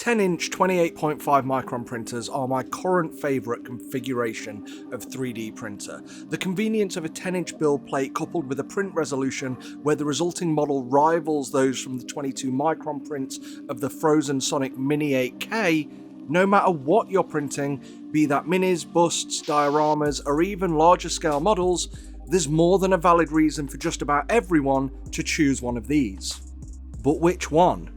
10-inch 28.5 micron printers are my current favourite configuration of 3D printer. The convenience of a 10-inch build plate coupled with a print resolution where the resulting model rivals those from the 22 micron prints of the frozen Sonic Mini 8K, no matter what you're printing, be that minis, busts, dioramas, or even larger scale models, there's more than a valid reason for just about everyone to choose one of these. But which one?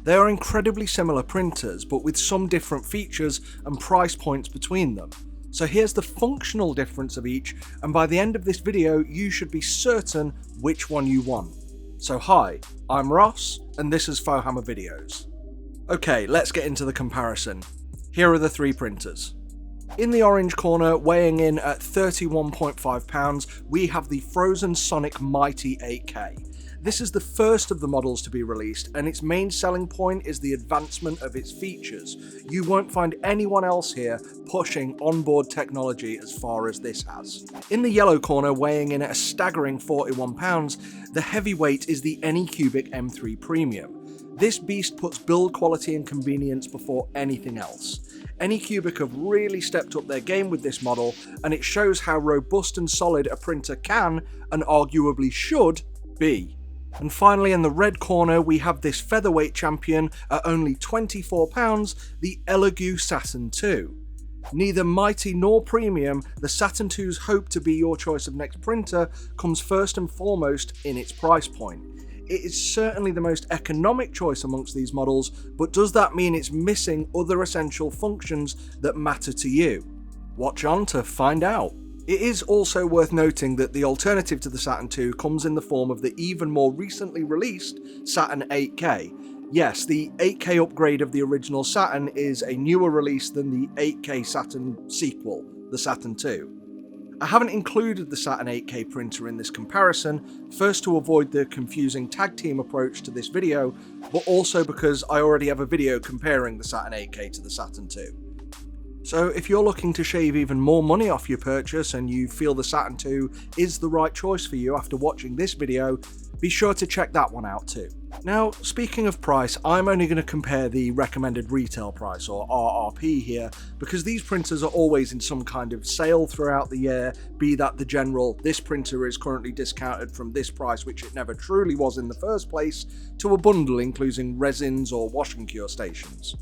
They are incredibly similar printers, but with some different features and price points between them. So here's the functional difference of each, and by the end of this video, you should be certain which one you want. So hi, I'm Ross, and this is Fohammer Videos. Okay, let's get into the comparison. Here are the three printers. In the orange corner, weighing in at 31.5 pounds, we have the Frozen Sonic Mighty 8K. This is the first of the models to be released, and its main selling point is the advancement of its features. You won't find anyone else here pushing onboard technology as far as this has. In the yellow corner, weighing in at a staggering 41 pounds, the heavyweight is the Anycubic M3 Premium. This beast puts build quality and convenience before anything else. Anycubic have really stepped up their game with this model, and it shows how robust and solid a printer can, and arguably should, be. And finally, in the red corner, we have this featherweight champion at only £24, the Elegoo Saturn 2. Neither mighty nor premium, the Saturn 2's hope to be your choice of next printer comes first and foremost in its price point. It is certainly the most economic choice amongst these models, but does that mean it's missing other essential functions that matter to you? Watch on to find out. It is also worth noting that the alternative to the Saturn 2 comes in the form of the even more recently released Saturn 8K. Yes, the 8K upgrade of the original Saturn is a newer release than the 8K Saturn sequel, the Saturn 2. I haven't included the Saturn 8K printer in this comparison, first to avoid the confusing tag team approach to this video, but also because I already have a video comparing the Saturn 8K to the Saturn 2. So if you're looking to shave even more money off your purchase and you feel the Saturn 2 is the right choice for you after watching this video, be sure to check that one out too. Now, speaking of price, I'm only going to compare the recommended retail price, or RRP here, because these printers are always in some kind of sale throughout the year, be that the general, this printer is currently discounted from this price, which it never truly was in the first place, to a bundle including resins or wash and cure stations.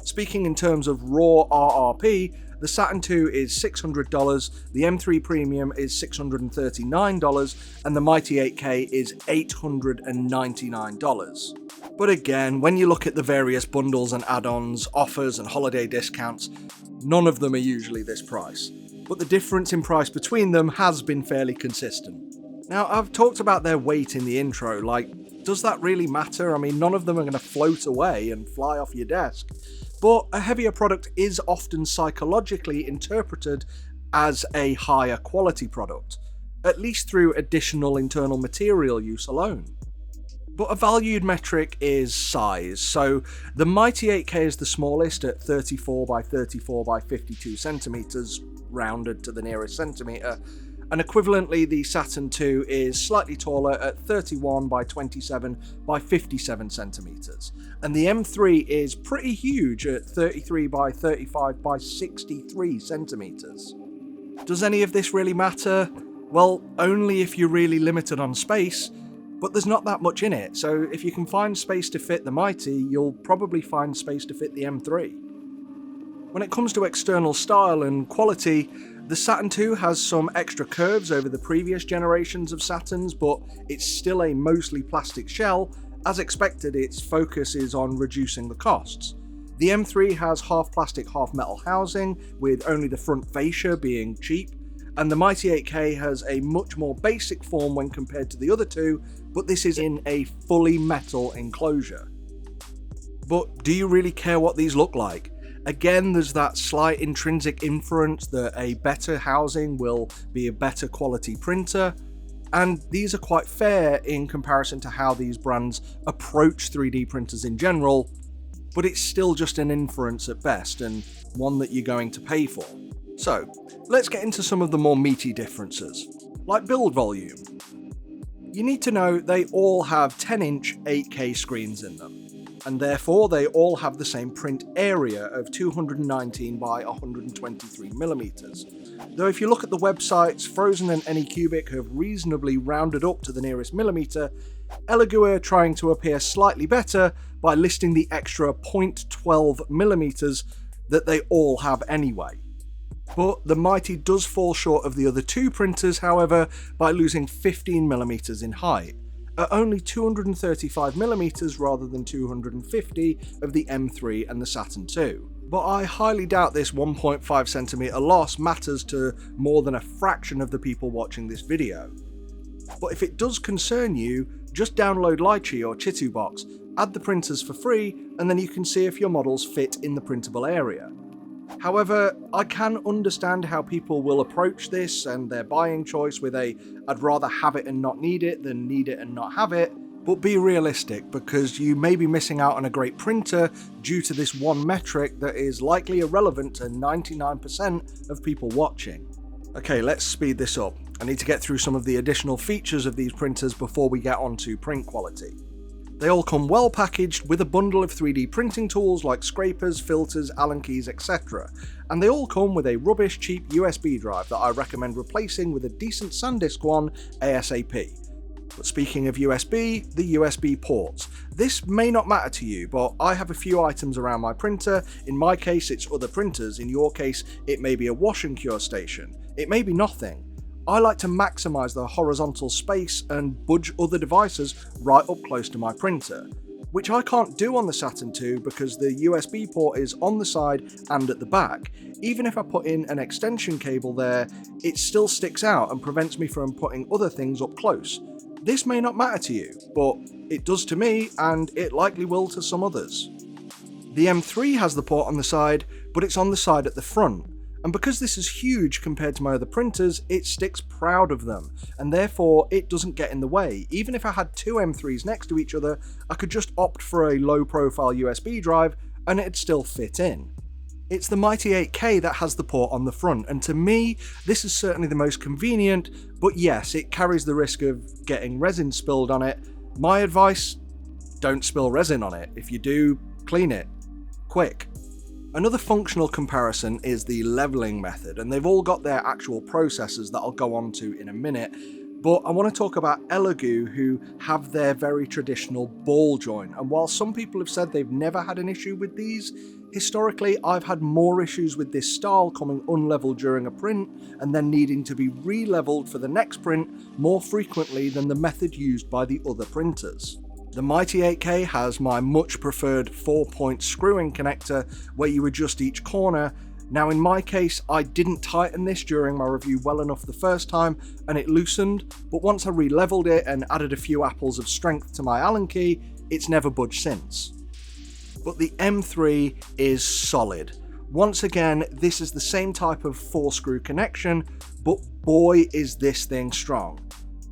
Speaking in terms of raw RRP, the Saturn 2 is $600, the M3 Premium is $639, and the Mighty 8K is $899. But again, when you look at the various bundles and add-ons, offers and holiday discounts, none of them are usually this price. But the difference in price between them has been fairly consistent. Now, I've talked about their weight in the intro, does that really matter? I mean, none of them are going to float away and fly off your desk. But a heavier product is often psychologically interpreted as a higher quality product, at least through additional internal material use alone. But a valued metric is size, so the Mighty 8K is the smallest at 34 by 34 by 52 centimeters, rounded to the nearest centimeter, and equivalently the Saturn 2 is slightly taller at 31 by 27 by 57 centimeters, and the M3 is pretty huge at 33 by 35 by 63 centimeters. Does any of this really matter? Well, only if you're really limited on space, but there's not that much in it, so if you can find space to fit the Mighty, you'll probably find space to fit the M3. When it comes to external style and quality, the Saturn 2 has some extra curves over the previous generations of Saturns, but it's still a mostly plastic shell. As expected, its focus is on reducing the costs. The M3 has half plastic, half metal housing, with only the front fascia being cheap, and the Mighty 8K has a much more basic form when compared to the other two, but this is in a fully metal enclosure. But do you really care what these look like? Again, there's that slight intrinsic inference that a better housing will be a better quality printer, and these are quite fair in comparison to how these brands approach 3D printers in general, but it's still just an inference at best, and one that you're going to pay for. So, let's get into some of the more meaty differences, like build volume. You need to know they all have 10-inch 8K screens in them. and therefore they all have the same print area of 219 by 123mm. Though if you look at the websites, Frozen and Anycubic have reasonably rounded up to the nearest millimetre, Elegoo are trying to appear slightly better by listing the extra 0.12mm that they all have anyway. But the Mighty does fall short of the other two printers, however, by losing 15mm in height, at only 235mm rather than 250 of the M3 and the Saturn II. But I highly doubt this 1.5cm loss matters to more than a fraction of the people watching this video. But if it does concern you, just download Lychee or Chitubox, add the printers for free, and then you can see if your models fit in the printable area. However, I can understand how people will approach this and their buying choice with a "I'd rather have it and not need it than need it and not have it," but be realistic, because you may be missing out on a great printer due to this one metric that is likely irrelevant to 99% of people watching. Okay, let's speed this up. I need to get through some of the additional features of these printers before we get on to print quality. They all come well packaged with a bundle of 3D printing tools like scrapers, filters, Allen keys, etc. And they all come with a rubbish cheap USB drive that I recommend replacing with a decent SanDisk one ASAP. But speaking of USB, the USB ports. This may not matter to you, but I have a few items around my printer. In my case, it's other printers. In your case, it may be a wash and cure station. It may be nothing. I like to maximise the horizontal space and budge other devices right up close to my printer, which I can't do on the Saturn II because the USB port is on the side and at the back. Even if I put in an extension cable there, it still sticks out and prevents me from putting other things up close. This may not matter to you, but it does to me, and it likely will to some others. The M3 has the port on the side, but it's on the side at the front. And because this is huge compared to my other printers, it sticks proud of them, and therefore it doesn't get in the way. Even if I had two M3s next to each other, I could just opt for a low profile USB drive and it'd still fit in. It's the Mighty 8K that has the port on the front, and to me, this is certainly the most convenient, but yes, it carries the risk of getting resin spilled on it. My advice, don't spill resin on it. If you do, clean it. Quick. Another functional comparison is the leveling method, and they've all got their actual processors that I'll go on to in a minute, but I want to talk about Elegoo, who have their very traditional ball joint, and while some people have said they've never had an issue with these, historically I've had more issues with this style coming unleveled during a print and then needing to be re-leveled for the next print more frequently than the method used by the other printers. The Mighty 8K has my much preferred 4-point screw-in connector where you adjust each corner. Now in my case, I didn't tighten this during my review well enough the first time and it loosened, but once I re-leveled it and added a few apples of strength to my Allen key, it's never budged since. But the M3 is solid. Once again, this is the same type of 4-screw connection, but boy is this thing strong.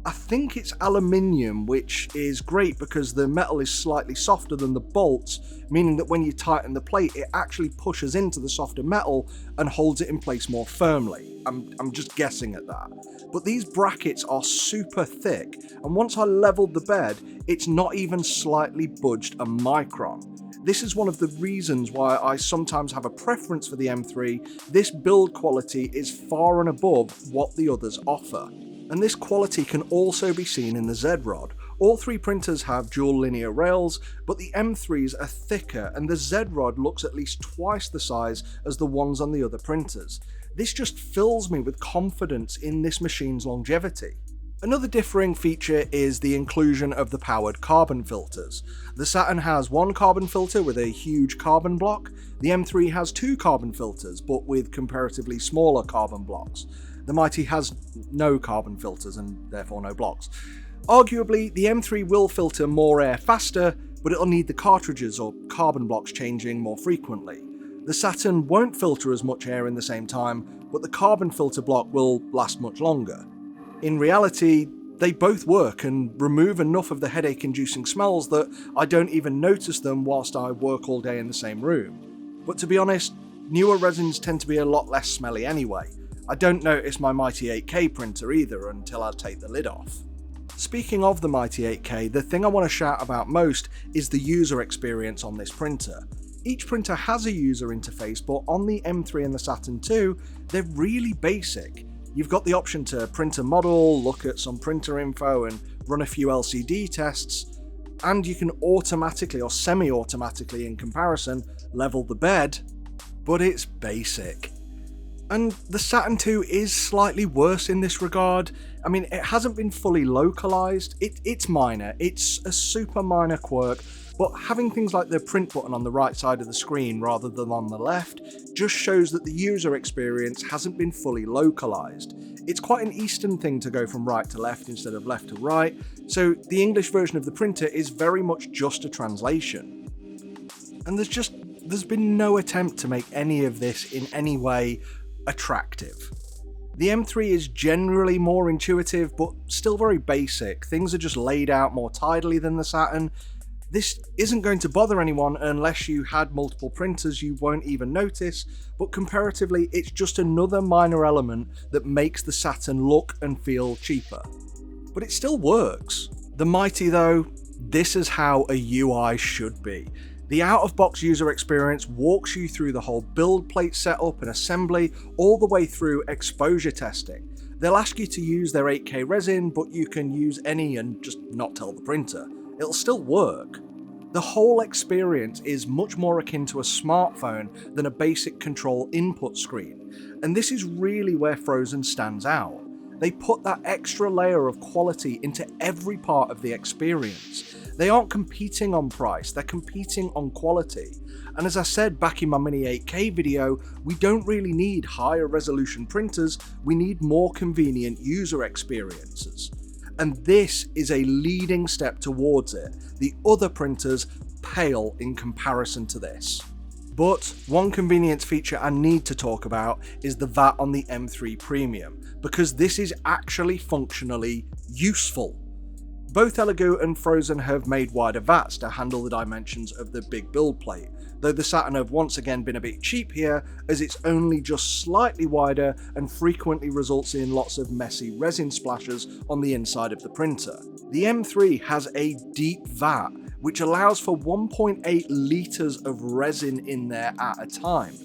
I think it's aluminium, which is great because the metal is slightly softer than the bolts, meaning that when you tighten the plate, it actually pushes into the softer metal and holds it in place more firmly. I'm just guessing at that. But these brackets are super thick, and once I leveled the bed, it's not even slightly budged a micron. This is one of the reasons why I sometimes have a preference for the M3. This build quality is far and above what the others offer. And this quality can also be seen in the Z-Rod. All three printers have dual linear rails, but the M3s are thicker and the Z-Rod looks at least twice the size as the ones on the other printers. This just fills me with confidence in this machine's longevity. Another differing feature is the inclusion of the powered carbon filters. The Saturn has one carbon filter with a huge carbon block. The M3 has two carbon filters, but with comparatively smaller carbon blocks. The Mighty has no carbon filters and therefore no blocks. Arguably, the M3 will filter more air faster, but it'll need the cartridges or carbon blocks changing more frequently. The Saturn won't filter as much air in the same time, but the carbon filter block will last much longer. In reality, they both work and remove enough of the headache-inducing smells that I don't even notice them whilst I work all day in the same room. But to be honest, newer resins tend to be a lot less smelly anyway. I don't notice my Mighty 8K printer either until I take the lid off. Speaking of the mighty 8K, the thing I want to shout about most is the user experience on this printer. Each printer has a user interface, but on the M3 and the Saturn II, they're really basic. You've got the option to print a model, look at some printer info, and run a few LCD tests, and you can automatically, or semi-automatically in comparison, level the bed, but it's basic. And the Saturn II is slightly worse in this regard. I mean, it hasn't been fully localized. It's minor, it's a super minor quirk, but having things like the print button on the right side of the screen rather than on the left just shows that the user experience hasn't been fully localized. It's quite an Eastern thing to go from right to left instead of left to right, so the English version of the printer is very much just a translation. And there's been no attempt to make any of this in any way attractive. The M3 is generally more intuitive, but still very basic. Things are just laid out more tidily than the Saturn. This isn't going to bother anyone unless you had multiple printers, you won't even notice, but comparatively it's just another minor element that makes the Saturn look and feel cheaper. But it still works. The mighty though, this is how a UI should be. The out-of-box user experience walks you through the whole build plate setup and assembly, all the way through exposure testing. They'll ask you to use their 8K resin, but you can use any and just not tell the printer. It'll still work. The whole experience is much more akin to a smartphone than a basic control input screen, and this is really where Phrozen stands out. They put that extra layer of quality into every part of the experience. They aren't competing on price, they're competing on quality. And as I said back in my mini 8K video, we don't really need higher resolution printers, we need more convenient user experiences. And this is a leading step towards it. The other printers pale in comparison to this. But one convenience feature I need to talk about is the VAT on the M3 Premium, because this is actually functionally useful. Both Elegoo and Phrozen have made wider VATs to handle the dimensions of the big build plate, though the Saturn have once again been a bit cheap here, as it's only just slightly wider and frequently results in lots of messy resin splashes on the inside of the printer. The M3 has a deep VAT, which allows for 1.8 litres of resin in there at a time.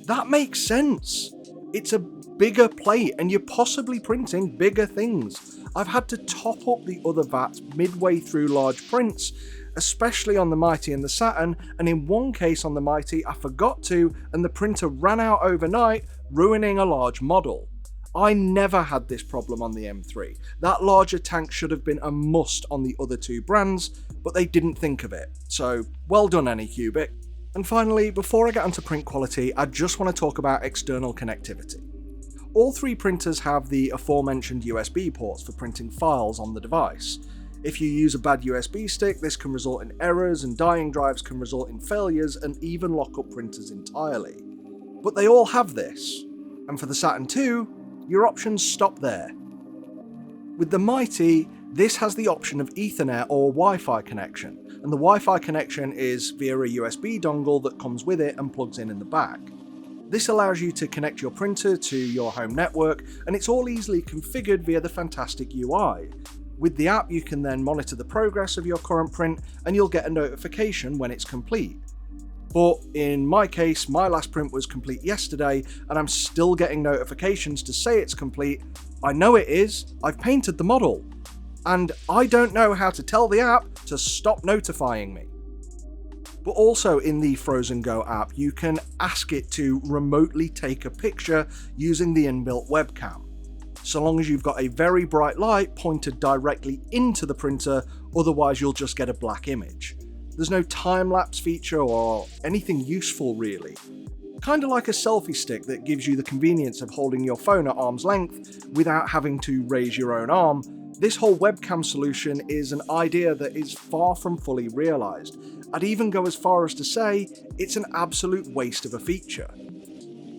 That makes sense. It's a bigger plate and you're possibly printing bigger things. I've had to top up the other VATs midway through large prints, especially on the Mighty and the Saturn, and in one case on the Mighty I forgot to and the printer ran out overnight, ruining a large model. I never had this problem on the M3. That larger tank should have been a must on the other two brands, but they didn't think of it. So well done Anycubic. And finally, before I get onto print quality, I just want to talk about external connectivity. All three printers have the aforementioned USB ports for printing files on the device. If you use a bad USB stick, this can result in errors, and dying drives can result in failures and even lock up printers entirely. But they all have this, and for the Saturn II, your options stop there. With the Mighty, this has the option of Ethernet or Wi-Fi connection, and the Wi-Fi connection is via a USB dongle that comes with it and plugs in the back. This allows you to connect your printer to your home network, and it's all easily configured via the fantastic UI. With the app, you can then monitor the progress of your current print, and you'll get a notification when it's complete. But in my case, my last print was complete yesterday, and I'm still getting notifications to say it's complete. I know it is, I've painted the model, and I don't know how to tell the app to stop notifying me. But also in the Phrozen Go app, you can ask it to remotely take a picture using the inbuilt webcam, so long as you've got a very bright light pointed directly into the printer, otherwise you'll just get a black image. There's no time-lapse feature or anything useful really. Kinda like a selfie stick that gives you the convenience of holding your phone at arm's length without having to raise your own arm, this whole webcam solution is an idea that is far from fully realised. I'd even go as far as to say it's an absolute waste of a feature.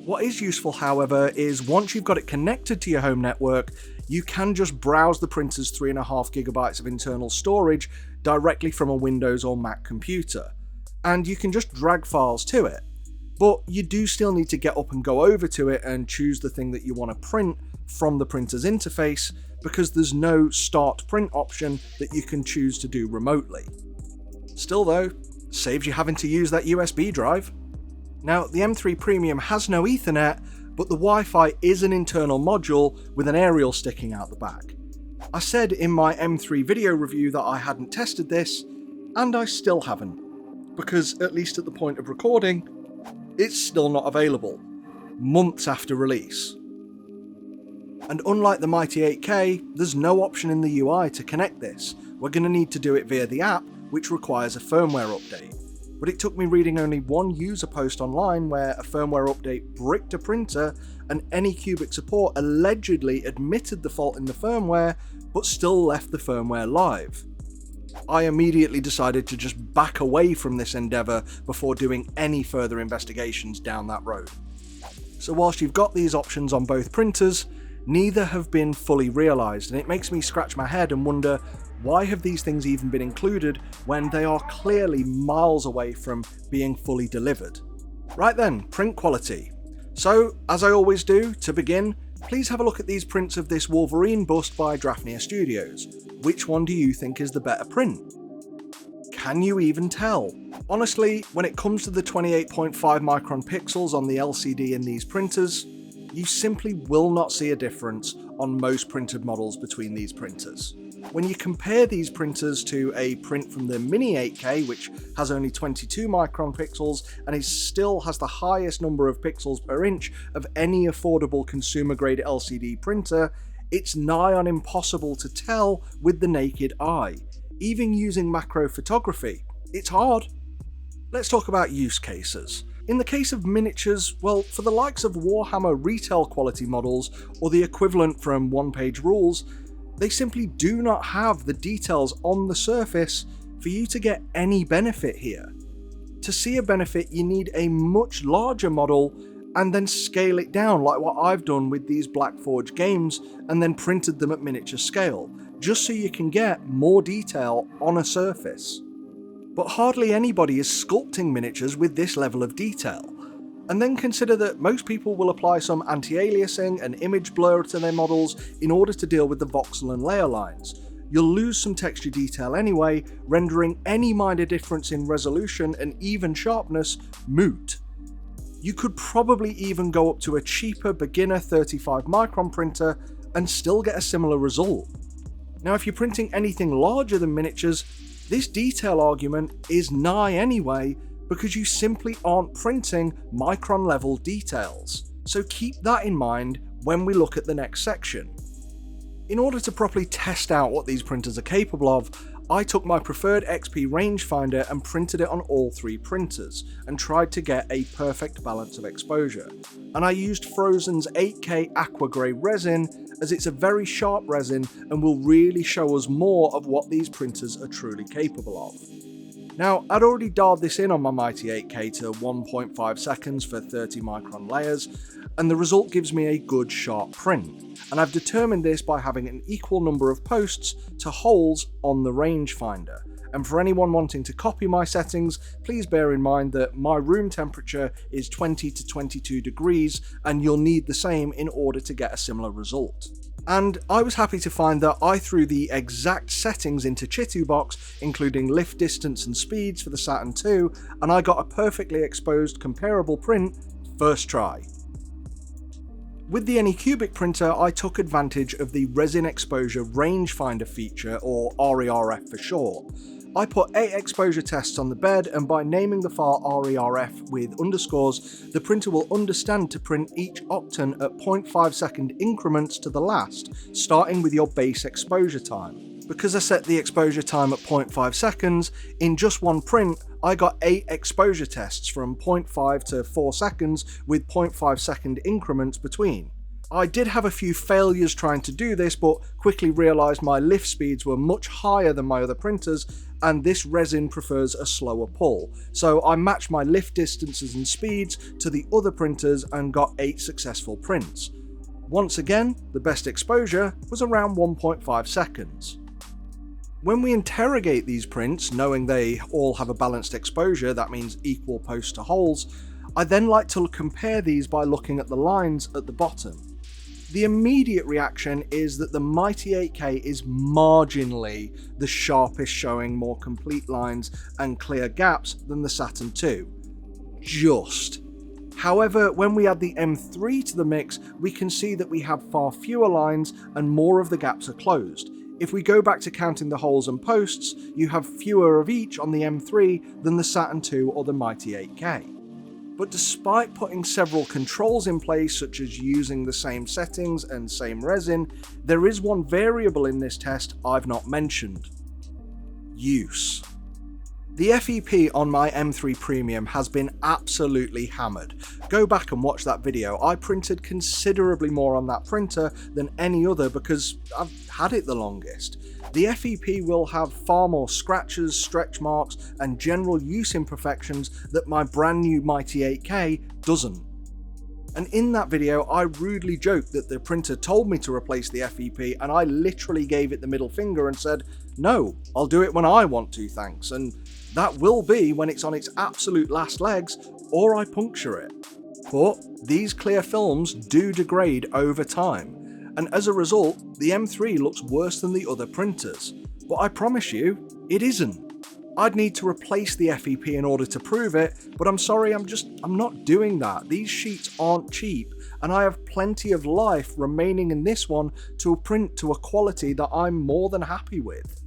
What is useful, however, is once you've got it connected to your home network, you can just browse the printer's 3.5GB of internal storage directly from a Windows or Mac computer, and you can just drag files to it. But you do still need to get up and go over to it and choose the thing that you want to print from the printer's interface, because there's no start print option that you can choose to do remotely. Still though, saves you having to use that USB drive. Now, the M3 Premium has no Ethernet, but the Wi-Fi is an internal module with an aerial sticking out the back. I said in my M3 video review that I hadn't tested this, and I still haven't, because at least at the point of recording, it's still not available, months after release. And unlike the Mighty 8K, there's no option in the UI to connect this. We're going to need to do it via the app, which requires a firmware update. But it took me reading only one user post online where a firmware update bricked a printer and Anycubic support allegedly admitted the fault in the firmware, but still left the firmware live. I immediately decided to just back away from this endeavour before doing any further investigations down that road. So whilst you've got these options on both printers, neither have been fully realised, and it makes me scratch my head and wonder, why have these things even been included when they are clearly miles away from being fully delivered? Right then, print quality. So, as I always do, to begin, please have a look at these prints of this Wolverine bust by Draphnia Studios. Which one do you think is the better print? Can you even tell? Honestly, when it comes to the 28.5 micron pixels on the LCD in these printers, you simply will not see a difference on most printed models between these printers. When you compare these printers to a print from the Mini 8K, which has only 22 micron pixels and still has the highest number of pixels per inch of any affordable consumer grade LCD printer, it's nigh on impossible to tell with the naked eye. Even using macro photography, it's hard. Let's talk about use cases. In the case of miniatures, well, for the likes of Warhammer retail quality models or the equivalent from One Page Rules, they simply do not have the details on the surface for you to get any benefit here. To see a benefit, you need a much larger model and then scale it down like what I've done with these Blackforge games and then printed them at miniature scale, just so you can get more detail on a surface. But hardly anybody is sculpting miniatures with this level of detail. And then consider that most people will apply some anti-aliasing and image blur to their models in order to deal with the voxel and layer lines. You'll lose some texture detail anyway, rendering any minor difference in resolution and even sharpness moot. You could probably even go up to a cheaper beginner 35 micron printer and still get a similar result. Now, if you're printing anything larger than miniatures, this detail argument is nigh anyway, because you simply aren't printing micron level details. So keep that in mind when we look at the next section. In order to properly test out what these printers are capable of, I took my preferred XP rangefinder and printed it on all three printers, and tried to get a perfect balance of exposure. And I used Frozen's 8K aqua grey resin, as it's a very sharp resin and will really show us more of what these printers are truly capable of. Now, I'd already dialed this in on my Mighty 8K to 1.5 seconds for 30 micron layers, and the result gives me a good sharp print. And I've determined this by having an equal number of posts to holes on the rangefinder. And for anyone wanting to copy my settings, please bear in mind that my room temperature is 20 to 22 degrees, and you'll need the same in order to get a similar result. And I was happy to find that I threw the exact settings into Chitubox, including lift distance and speeds for the Saturn II, and I got a perfectly exposed comparable print first try. With the Anycubic printer, I took advantage of the resin exposure rangefinder feature, or RERF for short. I put 8 exposure tests on the bed, and by naming the file RERF with underscores, the printer will understand to print each octane at 0.5 second increments to the last, starting with your base exposure time. Because I set the exposure time at 0.5 seconds, in just one print, I got 8 exposure tests from 0.5 to 4 seconds with 0.5 second increments between. I did have a few failures trying to do this, but quickly realised my lift speeds were much higher than my other printers, and this resin prefers a slower pull. So I matched my lift distances and speeds to the other printers and got 8 successful prints. Once again, the best exposure was around 1.5 seconds. When we interrogate these prints, knowing they all have a balanced exposure, that means equal posts to holes, I then like to compare these by looking at the lines at the bottom. The immediate reaction is that the Mighty 8K is marginally the sharpest, showing more complete lines and clear gaps than the Saturn II. Just. However, when we add the M3 to the mix, we can see that we have far fewer lines and more of the gaps are closed. If we go back to counting the holes and posts, you have fewer of each on the M3 than the Saturn II or the Mighty 8K. But despite putting several controls in place, such as using the same settings and same resin, there is one variable in this test I've not mentioned: use. The FEP on my M3 Premium has been absolutely hammered. Go back and watch that video. I printed considerably more on that printer than any other because I've had it the longest. The FEP will have far more scratches, stretch marks, and general use imperfections that my brand new Mighty 8K doesn't. And in that video, I rudely joked that the printer told me to replace the FEP, and I literally gave it the middle finger and said, no, I'll do it when I want to, thanks. And that will be when it's on its absolute last legs, or I puncture it. But these clear films do degrade over time, and as a result, the M3 looks worse than the other printers. But I promise you, it isn't. I'd need to replace the FEP in order to prove it, but I'm sorry, I'm not doing that. These sheets aren't cheap, and I have plenty of life remaining in this one to print to a quality that I'm more than happy with.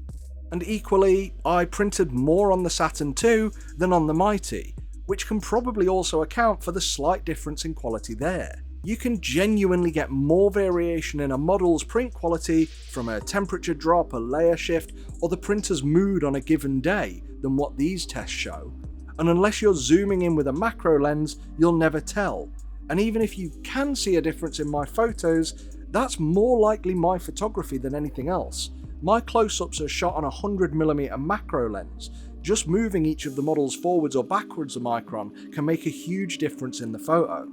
And equally, I printed more on the Saturn II than on the Mighty, which can probably also account for the slight difference in quality there. You can genuinely get more variation in a model's print quality from a temperature drop, a layer shift, or the printer's mood on a given day than what these tests show. And unless you're zooming in with a macro lens, you'll never tell. And even if you can see a difference in my photos, that's more likely my photography than anything else. My close-ups are shot on a 100mm macro lens. Just moving each of the models forwards or backwards a micron can make a huge difference in the photo.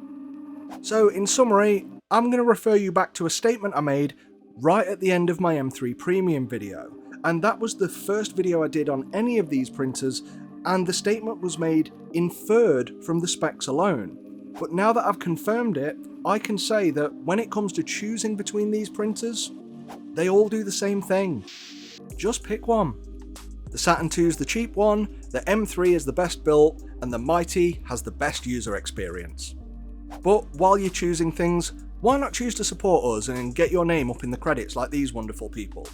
So in summary, I'm going to refer you back to a statement I made right at the end of my M3 Premium video, and that was the first video I did on any of these printers, and the statement was made inferred from the specs alone. But now that I've confirmed it, I can say that when it comes to choosing between these printers, they all do the same thing. Just pick one. The Saturn II is the cheap one, the M3 is the best built, and the Mighty has the best user experience. But while you're choosing things, why not choose to support us and get your name up in the credits like these wonderful people?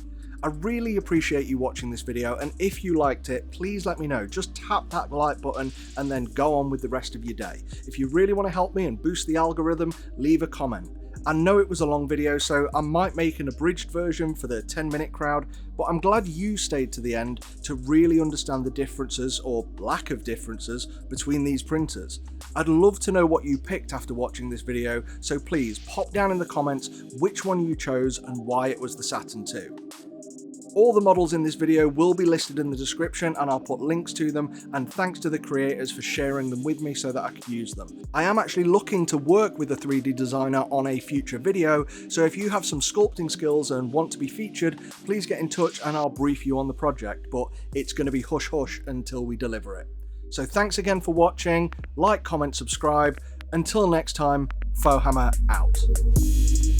I really appreciate you watching this video, and if you liked it, please let me know. Just tap that like button and then go on with the rest of your day. If you really want to help me and boost the algorithm, leave a comment. I know it was a long video, so I might make an abridged version for the 10-minute crowd, but I'm glad you stayed to the end to really understand the differences, or lack of differences, between these printers. I'd love to know what you picked after watching this video, so please pop down in the comments which one you chose and why it was the Saturn II. All the models in this video will be listed in the description, and I'll put links to them, and thanks to the creators for sharing them with me so that I could use them. I am actually looking to work with a 3D designer on a future video, so if you have some sculpting skills and want to be featured, please get in touch and I'll brief you on the project, but it's going to be hush hush until we deliver it. So thanks again for watching, like, comment, subscribe. Until next time, Fohammer out.